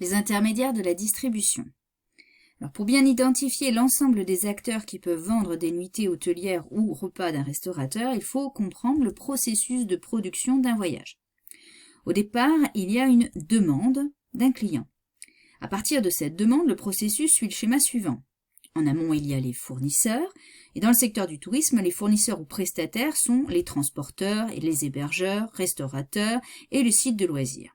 les intermédiaires de la distribution. Alors, pour bien identifier l'ensemble des acteurs qui peuvent vendre des nuitées hôtelières ou repas d'un restaurateur, il faut comprendre le processus de production d'un voyage. Au départ, il y a une demande d'un client. À partir de cette demande, le processus suit le schéma suivant. En amont, il y a les fournisseurs, et dans le secteur du tourisme, les fournisseurs ou prestataires sont les transporteurs et les hébergeurs, restaurateurs et le site de loisirs.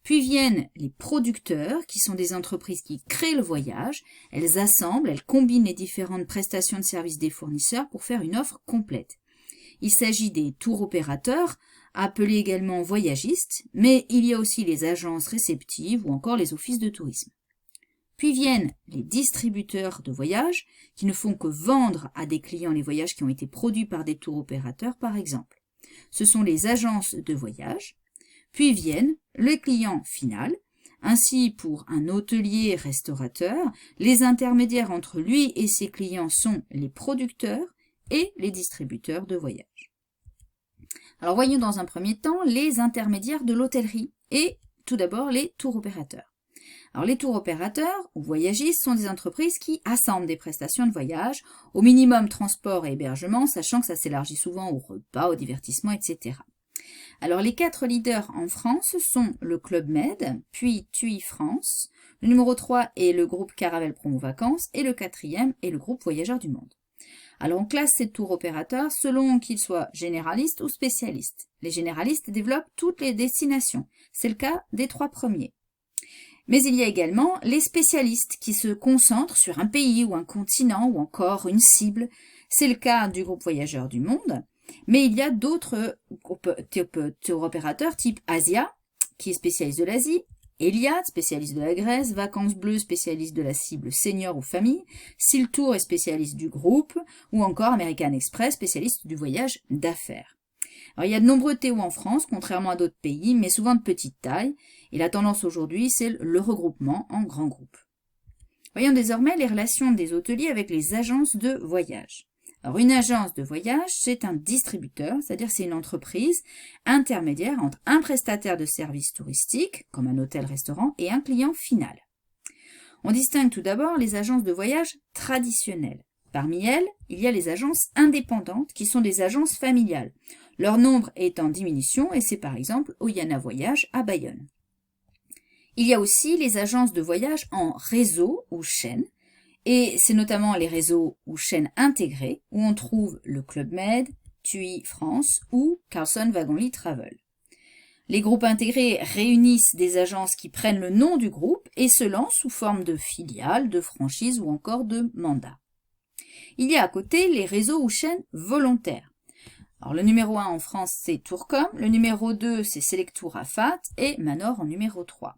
Puis viennent les producteurs, qui sont des entreprises qui créent le voyage. Elles assemblent, elles combinent les différentes prestations de services des fournisseurs pour faire une offre complète. Il s'agit des tours opérateurs, appelés également voyagistes, mais il y a aussi les agences réceptives ou encore les offices de tourisme. Puis viennent les distributeurs de voyages, qui ne font que vendre à des clients les voyages qui ont été produits par des tours opérateurs, par exemple. Ce sont les agences de voyage. Puis viennent le client final. Ainsi, pour un hôtelier-restaurateur, les intermédiaires entre lui et ses clients sont les producteurs et les distributeurs de voyages. Alors voyons dans un premier temps les intermédiaires de l'hôtellerie et tout d'abord les tours opérateurs. Alors les tours opérateurs ou voyagistes sont des entreprises qui assemblent des prestations de voyage, au minimum transport et hébergement, sachant que ça s'élargit souvent au repas, au divertissement, etc. Alors les 4 leaders en France sont le Club Med, puis TUI France, le numéro 3 est le groupe Caravelle Promo Vacances et le 4e est le groupe Voyageurs du Monde. Alors on classe ces tours opérateurs selon qu'ils soient généralistes ou spécialistes. Les généralistes développent toutes les destinations, c'est le cas des 3 premiers. Mais il y a également les spécialistes qui se concentrent sur un pays ou un continent ou encore une cible. C'est le cas du groupe Voyageurs du Monde. Mais il y a d'autres tour opérateurs type Asia, qui est spécialiste de l'Asie, Eliade, spécialiste de la Grèce, Vacances Bleues, spécialiste de la cible senior ou famille, Seal Tour est spécialiste du groupe, ou encore American Express, spécialiste du voyage d'affaires. Alors, il y a de nombreux TO en France, contrairement à d'autres pays, mais souvent de petite taille, et la tendance aujourd'hui, c'est le regroupement en grands groupes. Voyons désormais les relations des hôteliers avec les agences de voyage. Alors, une agence de voyage, c'est un distributeur, c'est-à-dire c'est une entreprise intermédiaire entre un prestataire de services touristiques, comme un hôtel-restaurant, et un client final. On distingue tout d'abord les agences de voyage traditionnelles. Parmi elles, il y a les agences indépendantes, qui sont des agences familiales. Leur nombre est en diminution, et c'est par exemple Oyana Voyage à Bayonne. Il y a aussi les agences de voyage en réseau ou chaîne, et c'est notamment les réseaux ou chaînes intégrés où on trouve le Club Med, TUI France ou Carlson Wagonlit Travel. Les groupes intégrés réunissent des agences qui prennent le nom du groupe et se lancent sous forme de filiales, de franchises ou encore de mandats. Il y a à côté les réseaux ou chaînes volontaires. Alors le numéro 1 en France c'est Tourcom, le numéro 2 c'est Selectour Afat et Manor en numéro 3.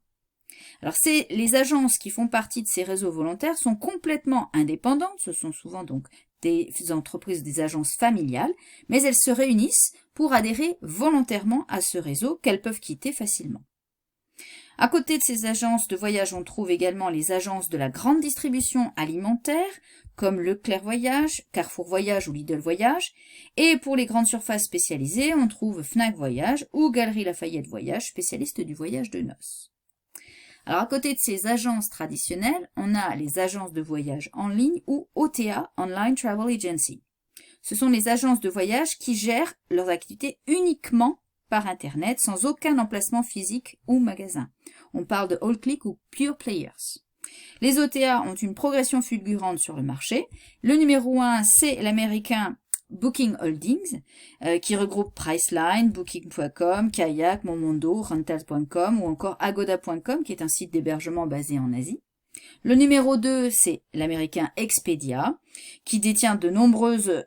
Alors les agences qui font partie de ces réseaux volontaires sont complètement indépendantes, ce sont souvent donc des entreprises, des agences familiales, mais elles se réunissent pour adhérer volontairement à ce réseau qu'elles peuvent quitter facilement. À côté de ces agences de voyage, on trouve également les agences de la grande distribution alimentaire, comme Leclerc Voyage, Carrefour Voyage ou Lidl Voyage, et pour les grandes surfaces spécialisées, on trouve Fnac Voyage ou Galeries Lafayette Voyage, spécialiste du voyage de noces. Alors à côté de ces agences traditionnelles, on a les agences de voyage en ligne ou OTA, Online Travel Agency. Ce sont les agences de voyage qui gèrent leurs activités uniquement par Internet, sans aucun emplacement physique ou magasin. On parle de All Click ou Pure Players. Les OTA ont une progression fulgurante sur le marché. Le numéro 1, c'est l'américain Booking Holdings, qui regroupe Priceline, Booking.com, Kayak, Momondo, Rentals.com ou encore Agoda.com, qui est un site d'hébergement basé en Asie. Le numéro 2, c'est l'américain Expedia, qui détient de nombreuses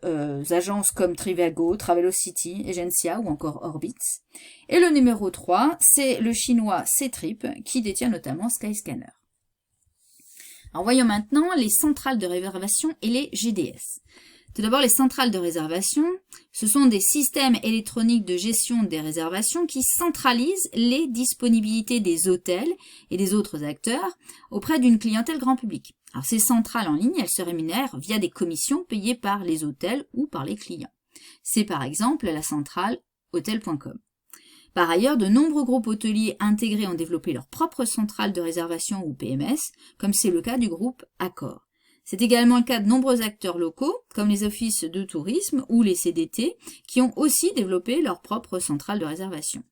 agences comme Trivago, Travelocity, Agencia ou encore Orbitz. Et le numéro 3, c'est le chinois Ctrip, qui détient notamment Skyscanner. Alors voyons maintenant les centrales de réservation et les GDS. Tout d'abord, les centrales de réservation, ce sont des systèmes électroniques de gestion des réservations qui centralisent les disponibilités des hôtels et des autres acteurs auprès d'une clientèle grand public. Alors ces centrales en ligne, elles se rémunèrent via des commissions payées par les hôtels ou par les clients. C'est par exemple la centrale Hotel.com. Par ailleurs, de nombreux groupes hôteliers intégrés ont développé leur propre centrale de réservation ou PMS, comme c'est le cas du groupe Accor. C'est également le cas de nombreux acteurs locaux, comme les offices de tourisme ou les CDT, qui ont aussi développé leur propre centrale de réservation.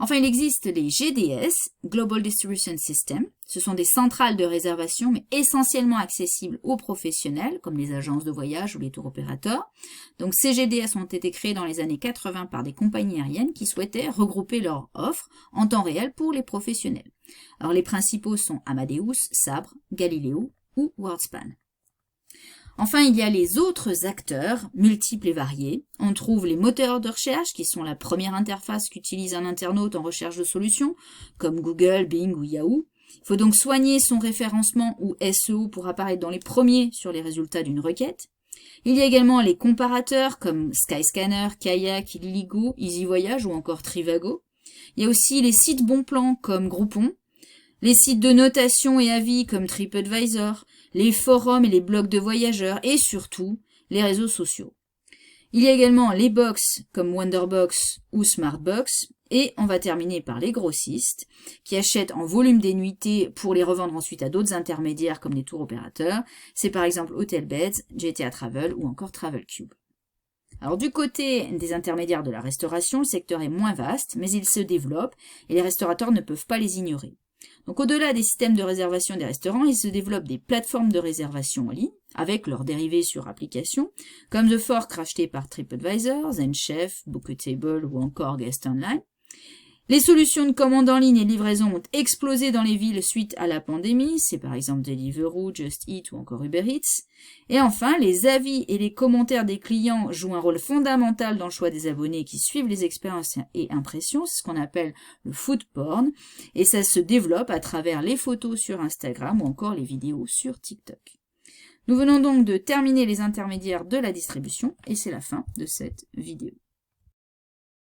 Enfin, il existe les GDS, Global Distribution System. Ce sont des centrales de réservation, mais essentiellement accessibles aux professionnels, comme les agences de voyage ou les tours opérateurs. Donc, ces GDS ont été créés dans les années 80 par des compagnies aériennes qui souhaitaient regrouper leurs offres en temps réel pour les professionnels. Alors, les principaux sont Amadeus, Sabre, Galileo ou Worldspan. Enfin, il y a les autres acteurs, multiples et variés. On trouve les moteurs de recherche, qui sont la première interface qu'utilise un internaute en recherche de solutions, comme Google, Bing ou Yahoo. Il faut donc soigner son référencement ou SEO pour apparaître dans les premiers sur les résultats d'une requête. Il y a également les comparateurs, comme Skyscanner, Kayak, Illigo, EasyVoyage ou encore Trivago. Il y a aussi les sites bons plans, comme Groupon, les sites de notation et avis comme TripAdvisor, les forums et les blogs de voyageurs et surtout les réseaux sociaux. Il y a également les box comme Wonderbox ou Smartbox et on va terminer par les grossistes qui achètent en volume des nuitées pour les revendre ensuite à d'autres intermédiaires comme les tours opérateurs. C'est par exemple Hotelbeds, GTA Travel ou encore Travelcube. Alors du côté des intermédiaires de la restauration, le secteur est moins vaste mais il se développe et les restaurateurs ne peuvent pas les ignorer. Donc au-delà des systèmes de réservation des restaurants, il se développe des plateformes de réservation en ligne, avec leurs dérivés sur application, comme The Fork racheté par TripAdvisor, ZenChef, Bookatable ou encore Guest Online. Les solutions de commande en ligne et de livraison ont explosé dans les villes suite à la pandémie, c'est par exemple Deliveroo, Just Eat ou encore Uber Eats. Et enfin, les avis et les commentaires des clients jouent un rôle fondamental dans le choix des abonnés qui suivent les expériences et impressions, c'est ce qu'on appelle le food porn, et ça se développe à travers les photos sur Instagram ou encore les vidéos sur TikTok. Nous venons donc de terminer les intermédiaires de la distribution et c'est la fin de cette vidéo.